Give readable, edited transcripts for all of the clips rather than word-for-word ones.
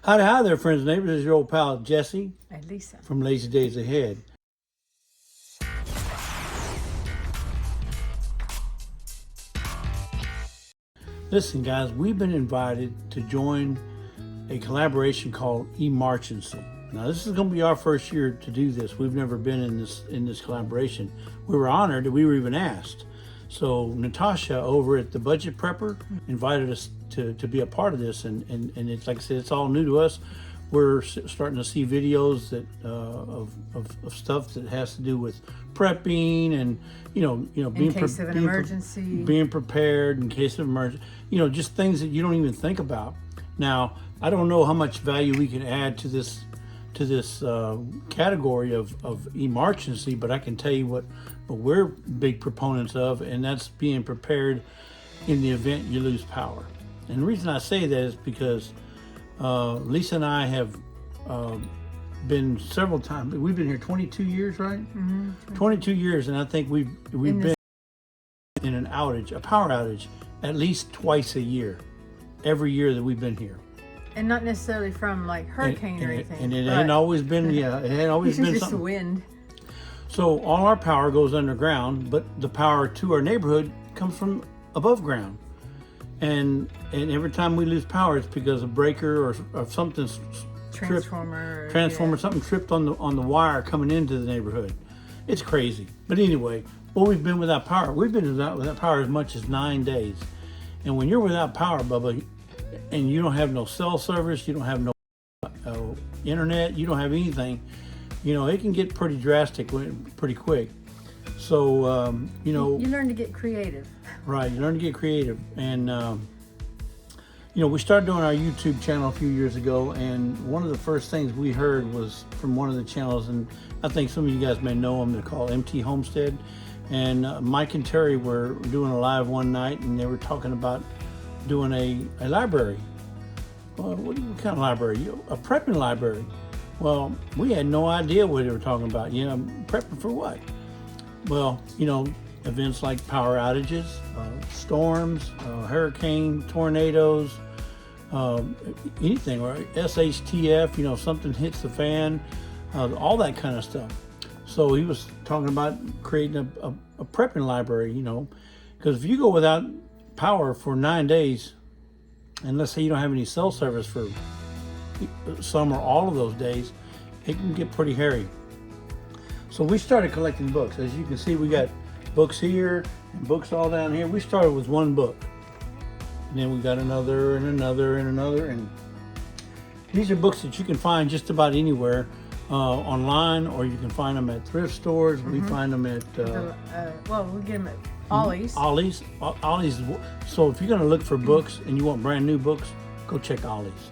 Hi there, friends and neighbors. This is your old pal Jesse And Lisa. from Lazy Days Ahead. Listen, guys, we've been invited to join a collaboration called Emarchency. Now, this is going to be our first year to do this. We've never been in this collaboration. We were honored that we were even asked. So Natasha over at the Budget Prepper invited us to be a part of this, and it's like I said, it's all new to us. We're starting to see videos that of stuff that has to do with prepping and In case of an emergency. being prepared in case of emergency. Just things that you don't even think about. Now, I don't know how much value we can add to this category of emergency, but I can tell you what we're big proponents of, and that's being prepared in the event you lose power. And the reason I say that is because Lisa and I have been several times. We've been here 22 years, right? Mm-hmm. 22 years, and I think we've been in an outage, a power outage, at least twice a year, every year that we've been here. And not necessarily from like hurricane or anything. And it hadn't always been, it had always been just something. the wind. So all our power goes underground, but the power to our neighborhood comes from above ground. And every time we lose power, it's because a breaker or something Transformer, something tripped on the wire coming into the neighborhood. It's crazy. But anyway, we've been without power. We've been without power as much as 9 days. And when you're without power, Bubba, and you don't have no cell service, you don't have no internet, you don't have anything, it can get pretty drastic pretty quick. So, you learn to get creative. Right, you learn to get creative. And, we started doing our YouTube channel a few years ago, and one of the first things we heard was from one of the channels, and I think some of you guys may know them, they're called MT Homestead. And Mike and Terry were doing a live one night, and they were talking about doing a library. Well, what kind of library? A prepping library. Well, we had no idea what they were talking about. Prepping for what? Well, events like power outages, storms, hurricane, tornadoes, anything, or SHTF, something hits the fan, all that kind of stuff. So he was talking about creating a prepping library, because if you go without power for 9 days, and let's say you don't have any cell service for some or all of those days, it can get pretty hairy. So we started collecting books. As you can see, we got books here and books all down here. We started with one book, and then we got another and another and another. And these are books that you can find just about anywhere online, or you can find them at thrift stores. Mm-hmm. We find them at we get them at Ollie's. Ollie's. So if you're going to look for books and you want brand new books, go check Ollie's.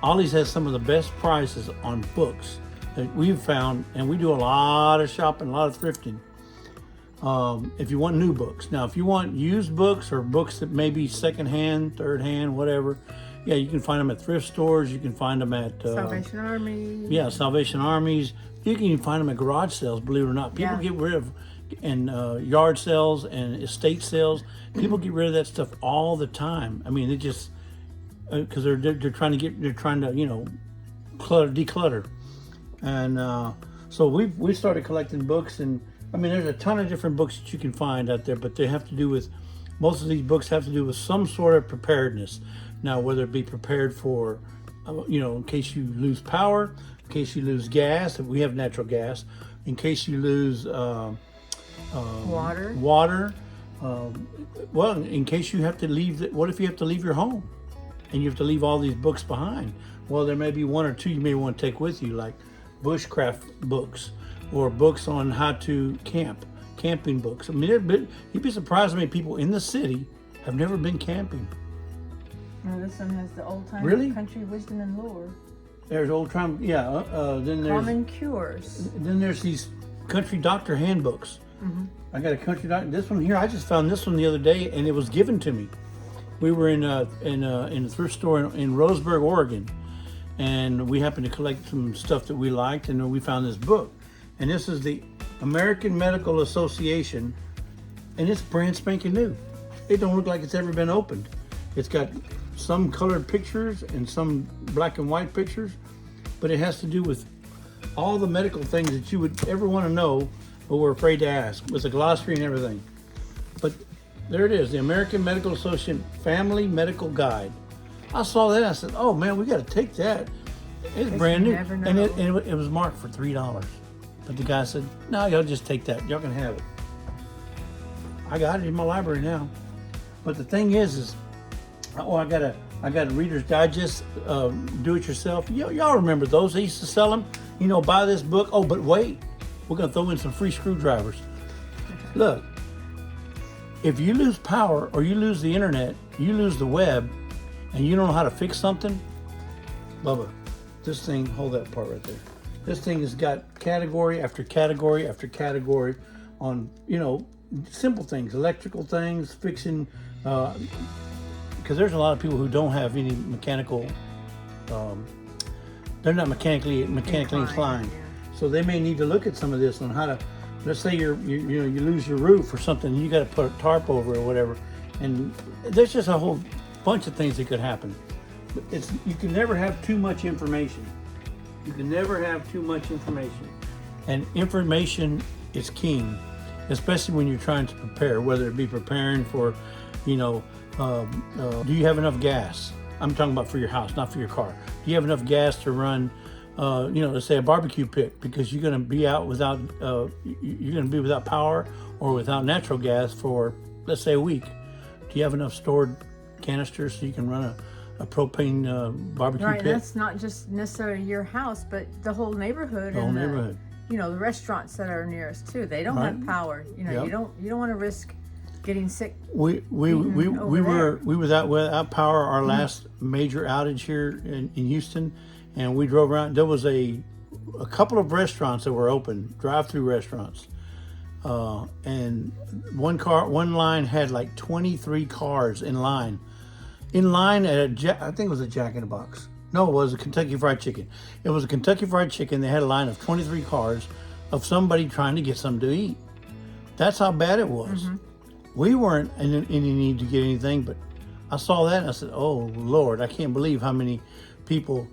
Ollie's has some of the best prices on books that we've found, and we do a lot of shopping, a lot of thrifting. If you want new books. Now, if you want used books or books that may be secondhand, third hand, whatever, yeah, you can find them at thrift stores. You can find them at Salvation Army. Yeah, Salvation Armies. You can even find them at garage sales, believe it or not. People get rid of, and yard sales and estate sales. People get rid of that stuff all the time. I mean, it just because they're trying to declutter, and so we started collecting books. And I mean, there's a ton of different books that you can find out there, but they have to do with, most of these books have to do with some sort of preparedness. Now, whether it be prepared for, in case you lose power, in case you lose gas, if we have natural gas, in case you lose water. Well, in case you have to leave, what if you have to leave your home and you have to leave all these books behind? Well, there may be one or two you may want to take with you, like bushcraft books, or books on how to camping books. I mean, you'd be surprised how many people in the city have never been camping. No, this one has the old time country wisdom and lore. There's old time, yeah. Then there's common cures. Then there's these country doctor handbooks. Mm-hmm. I got a country doctor. This one here, I just found this one the other day, and it was given to me. We were in a thrift store in Roseburg, Oregon, and we happened to collect some stuff that we liked, and we found this book. And this is the American Medical Association, and it's brand spanking new. It don't look like it's ever been opened. It's got some colored pictures and some black and white pictures, but it has to do with all the medical things that you would ever want to know, but we're afraid to ask, with a glossary and everything. But there it is, the American Medical Association Family Medical Guide. I saw that, I said, oh man, we got to take that. It's brand new, and it was marked for $3. But the guy said, no, y'all just take that, y'all can have it. I got it in my library now. But the thing is oh, I got a Reader's Digest, do it yourself. Y'all remember those? They used to sell them. You know, buy this book. Oh, but wait, we're gonna throw in some free screwdrivers. Look, if you lose power or you lose the internet, you lose the web, and you don't know how to fix something, Bubba, this thing, hold that part right there. This thing has got category after category after category on, you know, simple things, electrical things, fixing, because there's a lot of people who don't have any mechanical, they're not mechanically inclined. So they may need to look at some of this on how to, let's say you lose your roof or something, you got to put a tarp over it or whatever. And there's just a whole bunch of things that could happen. You can never have too much information. You can never have too much information. And information is king, especially when you're trying to prepare, whether it be preparing for, you know, do you have enough gas? I'm talking about for your house, not for your car. Do you have enough gas to run, you know, let's say a barbecue pit, because you're going to be out without, you're going to be without power or without natural gas for, let's say, a week. Do you have enough stored canisters so you can run a propane barbecue pit? Right, that's not just necessarily your house, but the whole neighborhood. The whole neighborhood. You know, the restaurants that are near us too. They don't have power. You know, you don't want to risk getting sick. We were without power our last major outage here in Houston, and we drove around. There was a couple of restaurants that were open, drive-through restaurants, and one line had like 23 cars in line at I think it was a Jack in the Box. No, it was a Kentucky Fried Chicken. It was a Kentucky Fried Chicken. They had a line of 23 cars of somebody trying to get something to eat. That's how bad it was. Mm-hmm. We weren't in any need to get anything, but I saw that and I said, "Oh Lord, I can't believe how many people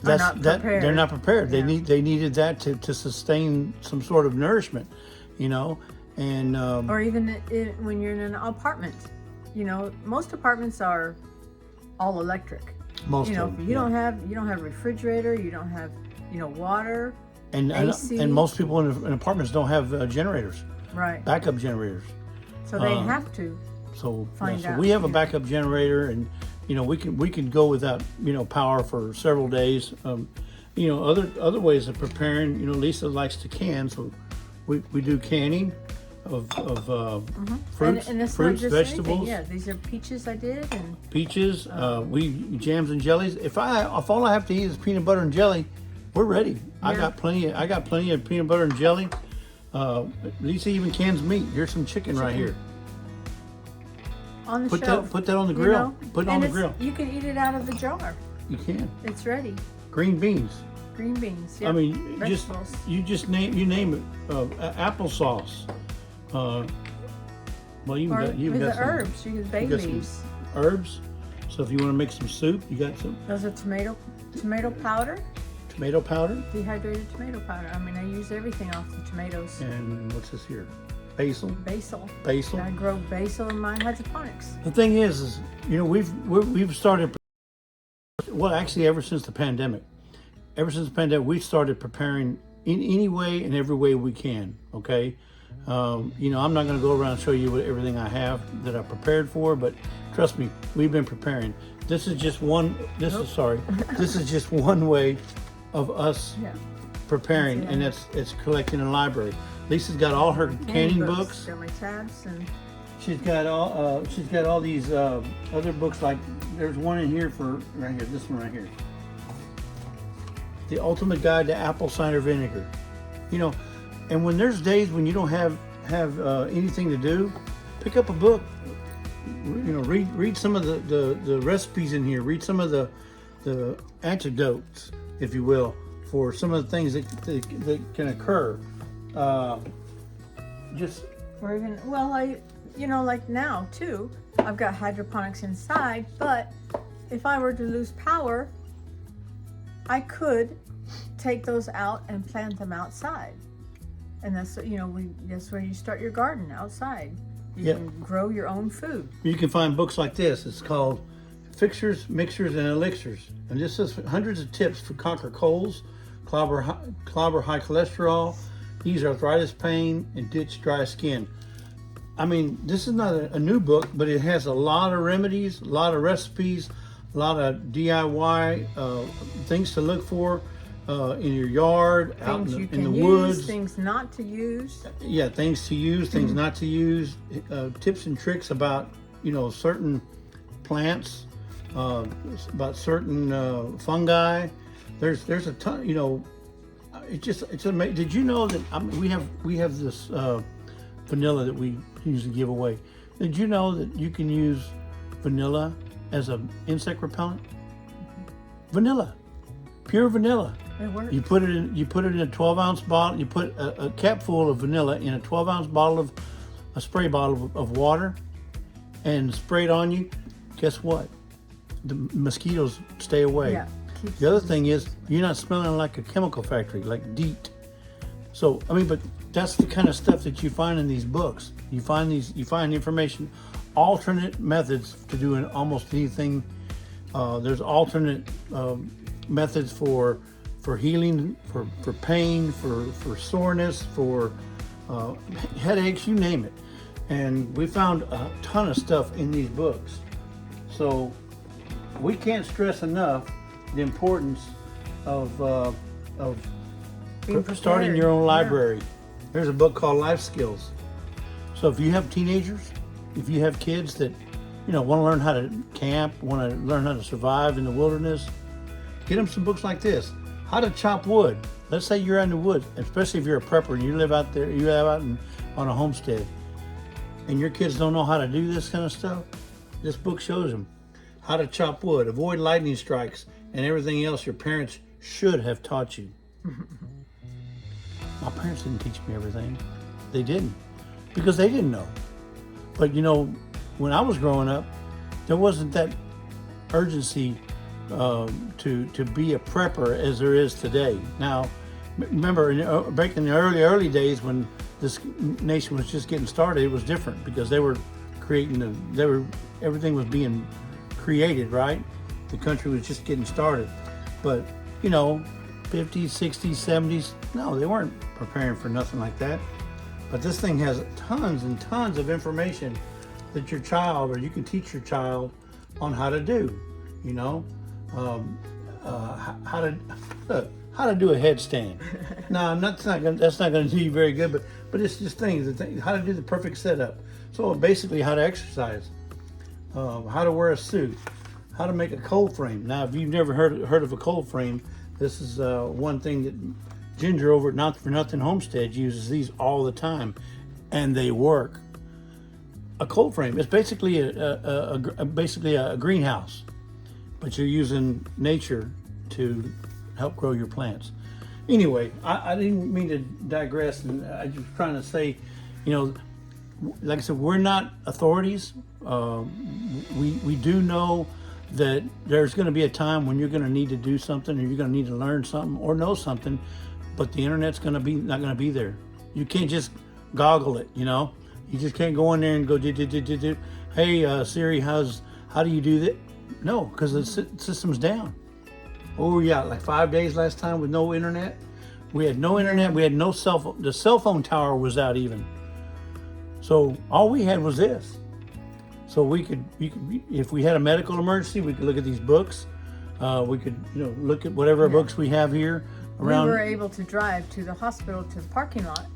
they're not prepared. Yeah. They needed that to sustain some sort of nourishment, you know, and or even when you're in an apartment, you know, most apartments are all electric. Most you know, of them, you don't have a refrigerator, you don't have, you know, water, and AC. And most people in apartments don't have generators, right? Backup generators. So they have to. So find out. We have a backup generator, and you know we can go without, you know, power for several days. You know, other ways of preparing. You know, Lisa likes to can, so we do canning of fruits, vegetables. Anything. Yeah, these are peaches I did, and peaches. We jams and jellies. If all I have to eat is peanut butter and jelly, we're ready. Yeah. I got plenty of peanut butter and jelly. Lisa even cans meat. Here's some chicken right here. On the shelf. Put that on the grill. You know? Put it on the grill. You can eat it out of the jar. You can. It's ready. Green beans. Green beans. Yep. I mean, vegetables. you name it. Applesauce. Well, you got the herbs. You use bay leaves. Herbs. So if you want to make some soup, you got some. Those are tomato powder. Tomato powder. Dehydrated tomato powder. I mean, I use everything off the tomatoes. And what's this here? Basil. Basil. I grow basil in my hydroponics. The thing is you know, we've started. Well, actually, ever since the pandemic, we've started preparing in any way and every way we can. Okay. You know, I'm not going to go around and show you everything I have that I prepared for, but trust me, we've been preparing. This is just one. This is just one way of us preparing, and it's collecting a library. Lisa's got all her canning books. Got my tabs, and she's got all these other books. Like there's one in here for right here. This one right here. The Ultimate Guide to Apple Cider Vinegar. You know. And when there's days when you don't have anything to do, pick up a book. You know, read some of the recipes in here. Read some of the antidotes, if you will, for some of the things that can occur. Or even like now too. I've got hydroponics inside, but if I were to lose power, I could take those out and plant them outside. And that's, that's where you start your garden, outside. You can grow your own food. You can find books like this. It's called Fixers, Mixers, and Elixirs. And this is hundreds of tips for conquer colds, clobber high cholesterol, ease arthritis pain, and ditch dry skin. I mean, this is not a new book, but it has a lot of remedies, a lot of recipes, a lot of DIY things to look for in your yard, out in the woods. Things not to use. Yeah, things to use, things not to use, tips and tricks about, certain plants, about certain fungi. There's a ton, it's amazing. Did you know that we have this vanilla that we usually give away? Did you know that you can use vanilla as an insect repellent? Vanilla, pure vanilla. It works. You put it in a 12-ounce bottle. You put a cap full of vanilla in a 12-ounce bottle of a spray bottle of water, and spray it on you. Guess what? The mosquitoes stay away. Yeah. The other thing is you're not smelling like a chemical factory, like DEET. So but that's the kind of stuff that you find in these books. You find information, alternate methods to doing almost anything. There's alternate methods for healing, for pain, for soreness, for headaches, you name it. And we found a ton of stuff in these books. So we can't stress enough the importance of starting your own library. Yeah. There's a book called Life Skills. So if you have teenagers, if you have kids that want to learn how to camp, want to learn how to survive in the wilderness, get them some books like this. How to chop wood. Let's say you're in the woods, especially if you're a prepper and you live out there, on a homestead, and your kids don't know how to do this kind of stuff. This book shows them how to chop wood, avoid lightning strikes, and everything else your parents should have taught you. My parents didn't teach me everything. They didn't, because they didn't know. But when I was growing up, there wasn't that urgency to be a prepper as there is today. Now, remember, back in the early days when this nation was just getting started, it was different because they were everything was being created, right? The country was just getting started. But 50s, 60s, 70s, no, they weren't preparing for nothing like that. But this thing has tons and tons of information that your child, or you can teach your child on how to do, how to do a headstand. No, that's not going to do you very good, but it's just how to do the perfect setup. So basically how to exercise, how to wear a suit, how to make a cold frame. Now, if you've never heard of a cold frame, this is one thing that Ginger over at Not For Nothing Homestead uses these all the time, and they work. A cold frame is basically a greenhouse, but you're using nature to help grow your plants. Anyway, I didn't mean to digress, and I was trying to say, like I said, we're not authorities. We do know that there's going to be a time when you're going to need to do something, or you're going to need to learn something or know something, but the internet's not going to be there. You can't just goggle it, You just can't go in there and go do. Hey Siri, how do you do that? No, because the system's down. Oh yeah, like 5 days last time with no internet. We had no internet. We had no cell phone. The cell phone tower was out even. So all we had was this. So we could, if we had a medical emergency, we could look at these books. We could, look at whatever books we have here around. We were able to drive to the hospital, to the parking lot,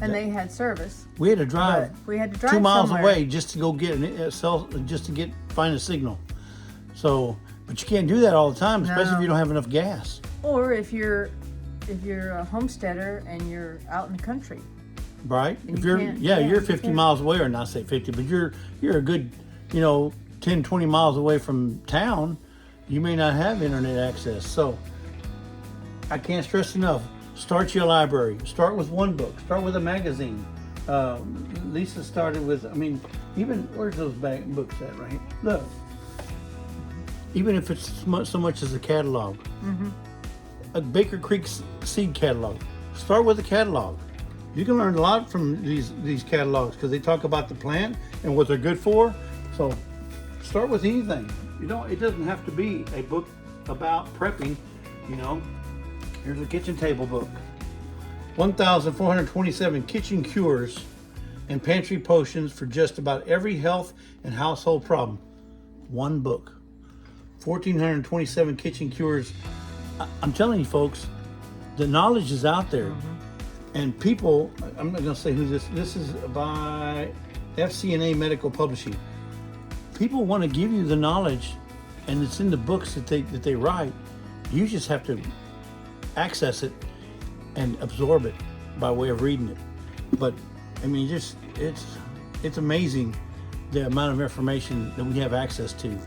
and they had service. We had to drive. 2 miles somewhere away just to go get find a signal. So, but you can't do that all the time, especially if you don't have enough gas. Or if you're a homesteader and you're out in the country. Right. If you're 50 miles away, or not say 50, but you're a good, 10, 20 miles away from town, you may not have internet access. So I can't stress enough, start your library. Start with one book. Start with a magazine. Lisa started with, where's those books at, right? Look. even if it's so much as a catalog. A Baker Creek seed catalog. Start with a catalog. You can learn a lot from these catalogs because they talk about the plant and what they're good for. So start with anything. It doesn't have to be a book about prepping. Here's a kitchen table book. 1,427 kitchen cures and pantry potions for just about every health and household problem. One book. 1,427 kitchen cures. I'm telling you, folks, the knowledge is out there. And people, I'm not going to say who this is by FCNA Medical Publishing. People want to give you the knowledge, and it's in the books that they write. You just have to access it and absorb it by way of reading it. But I mean, it's amazing the amount of information that we have access to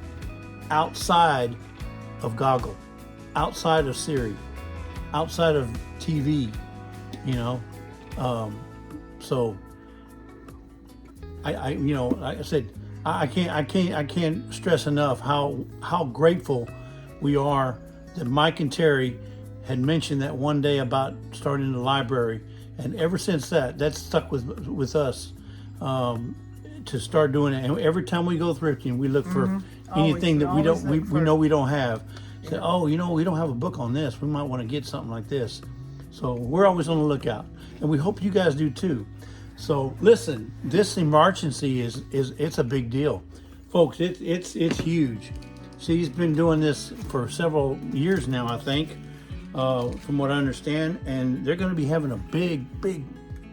outside of Goggle, outside of Siri, outside of TV. So like I said, I can't stress enough how grateful we are that Mike and Terry had mentioned that one day about starting the library, and ever since that's stuck with us to start doing it. And every time we go thrifting, we look for anything that we know we don't have. Say, we don't have a book on this. We might want to get something like this. So we're always on the lookout, and we hope you guys do too. So listen, this Emarchency it's a big deal, folks. It's huge. See, he's been doing this for several years now, I think, from what I understand, and they're going to be having a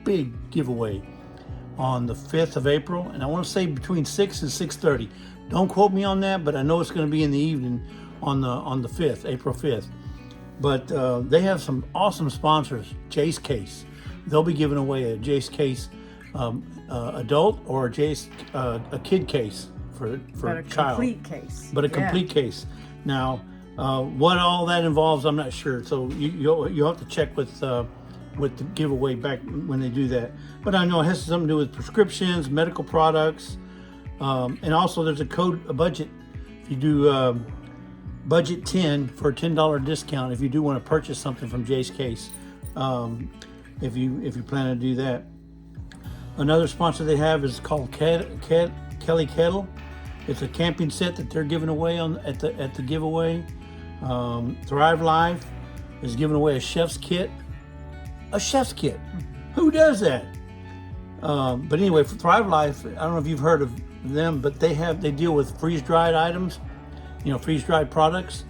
big giveaway on the 5th of April, and I want to say between 6 and 6:30. Don't quote me on that, but I know it's going to be in the evening on the 5th, April 5th. But they have some awesome sponsors. Dayz Case. They'll be giving away a Dayz Case adult or a kid case for a child. Complete case. But a complete case. Now, what all that involves, I'm not sure. So you'll have to check with the giveaway back when they do that. But I know it has something to do with prescriptions, medical products, and also there's a budget. If you do budget 10 for a $10 discount, if you do want to purchase something from Dayz Case, if you plan to do that. Another sponsor they have is called Kelly Kettle. It's a camping set that they're giving away at the giveaway. Thrive Life is giving away a chef's kit. A chef's kit. Who does that? But anyway, for Thrive Life, I don't know if you've heard of them, but they deal with freeze-dried items, freeze-dried products.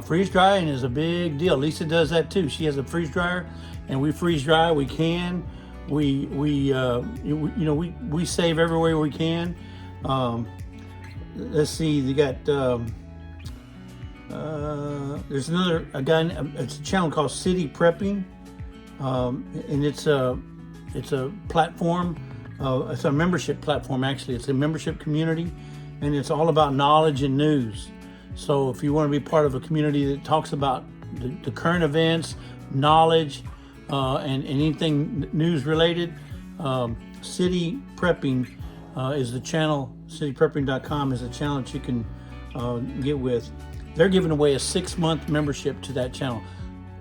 Freeze drying is a big deal. Lisa does that too. She has a freeze dryer, and we freeze dry. We can. We save everywhere we can. Let's see. They got there's a guy. It's a channel called City Prepping, and it's a platform. It's a membership platform. Actually, it's a membership community, and it's all about knowledge and news. So if you want to be part of a community that talks about the current events, knowledge, and anything news related, City Prepping is the channel. CityPrepping.com is the channel that you can get with. They're giving away a 6-month membership to that channel.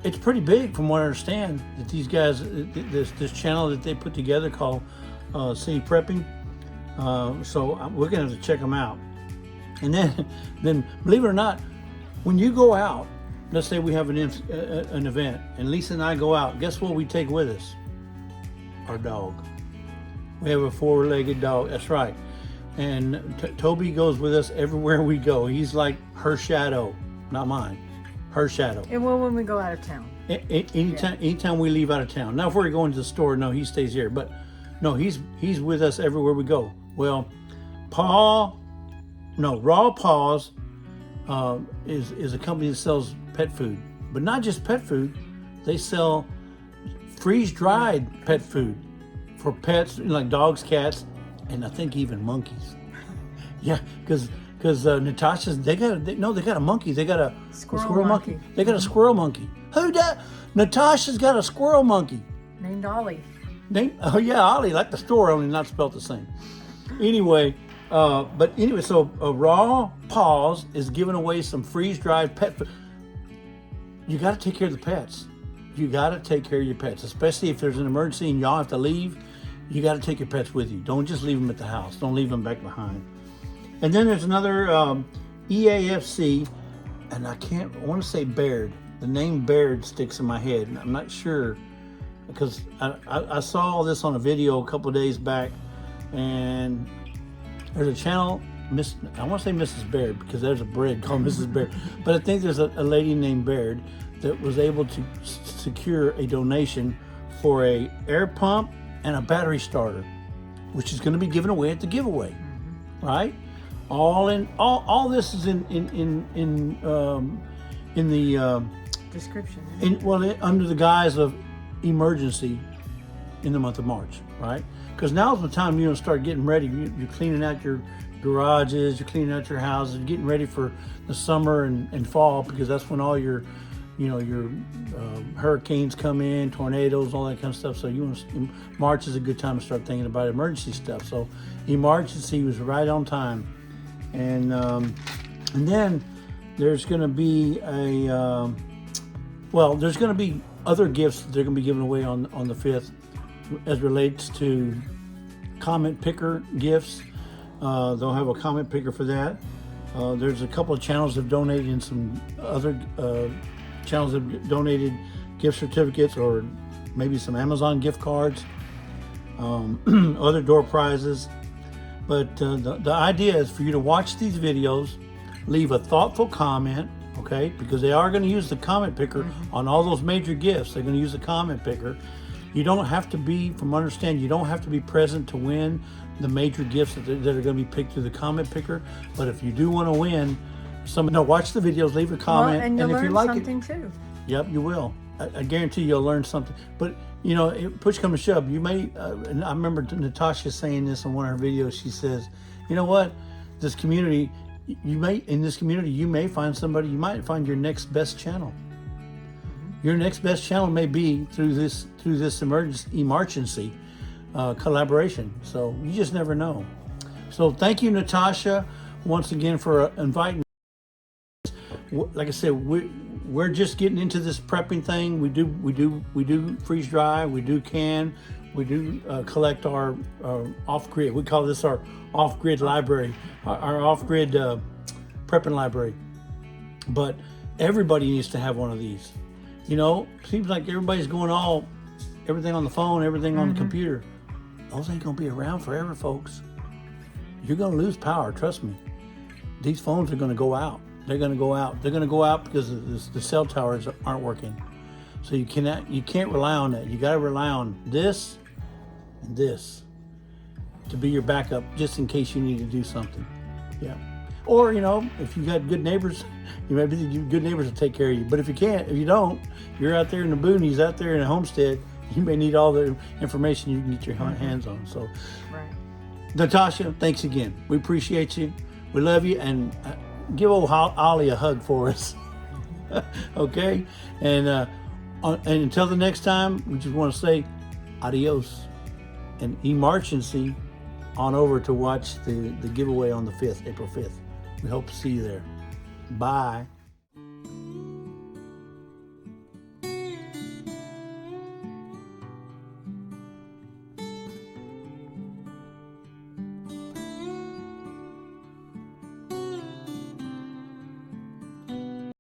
It's pretty big, from what I understand, that these guys, this channel that they put together called City Prepping. So we're going to have to check them out. And then, believe it or not, when you go out, let's say we have an event, and Lisa and I go out, guess what we take with us? Our dog. We have a 4-legged dog, that's right. And Toby goes with us everywhere we go. He's like her shadow, not mine, her shadow. And when we go out of town? Anytime we leave out of town. Now, if we're going to the store, no, he stays here. But no, he's with us everywhere we go. Well, Raw Paws is a company that sells pet food, but not just pet food. They sell freeze-dried pet food for pets like dogs, cats, and I think even monkeys. Yeah, because Natasha's they got a monkey. They got a squirrel monkey. They got a squirrel monkey. Who does? Natasha's got a squirrel monkey named Ollie. Oh yeah, Ollie, like the store, only not spelled the same. Anyway. But anyway, so Raw Paws is giving away some freeze-dried pet food. You got to take care of the pets. You got to take care of your pets, especially if there's an emergency and y'all have to leave. You got to take your pets with you. Don't just leave them at the house. Don't leave them back behind. And then there's another EAFC, and I want to say Baird. The name Baird sticks in my head. I'm not sure because I saw this on a video a couple of days back, and there's a channel, I want to say Mrs. Baird because there's a bread called Mrs. Baird, but I think there's a lady named Baird that was able to secure a donation for a air pump and a battery starter, which is going to be given away at the giveaway, right? All this is in the description. Under the guise of emergency in the month of March, right? Because now's the time you start getting ready. You're cleaning out your garages, you're cleaning out your houses, you're getting ready for the summer and fall, because that's when all your hurricanes come in, tornadoes, all that kind of stuff. So March is a good time to start thinking about emergency stuff. So Emarchency was right on time. And then there's going to be there's going to be other gifts that they're going to be giving away on the 5th as relates to comment picker gifts. They'll have a comment picker for that. There's a couple of channels that have donated, and some other channels have donated gift certificates or maybe some Amazon gift cards, other door prizes. But the idea is for you to watch these videos, leave a thoughtful comment, okay? Because they are going to use the comment picker on all those major gifts. They're going to use the comment picker. You don't have to be, from understanding, you don't have to be present to win the major gifts that are going to be picked through the comment picker. But if you do want to win, watch the videos, leave a comment, and if you like something too. Yep, you will. I guarantee you'll learn something. But push come to shove, you may. And I remember Natasha saying this in one of her videos. She says, "You know what? This community, you may find somebody. You might find your next best channel. Your next best channel may be through this Emarchency collaboration. So you just never know. So thank you, Natasha, once again for inviting. Like I said, we're just getting into this prepping thing. We do freeze dry. We do can. We do collect our off-grid. We call this our off-grid library, our off-grid prepping library. But everybody needs to have one of these. Seems like everybody's going everything on the phone, everything on the computer. Those ain't gonna be around forever, folks. You're gonna lose power, trust me. These phones are gonna go out. They're gonna go out. They're gonna go out because the cell towers aren't working. So you can't rely on that. You gotta rely on this and this to be your backup, just in case you need to do something. Yeah. Or, if you got good neighbors, you might be good neighbors to take care of you. But if you don't, you're out there in the boonies, out there in a homestead, you may need all the information you can get your hands on. So, right. Natasha, thanks again. We appreciate you. We love you. And give old Ollie a hug for us. Okay? And until the next time, we just want to say adios. And Emarchency on over to watch the giveaway on the 5th, April 5th. We hope to see you there. Bye.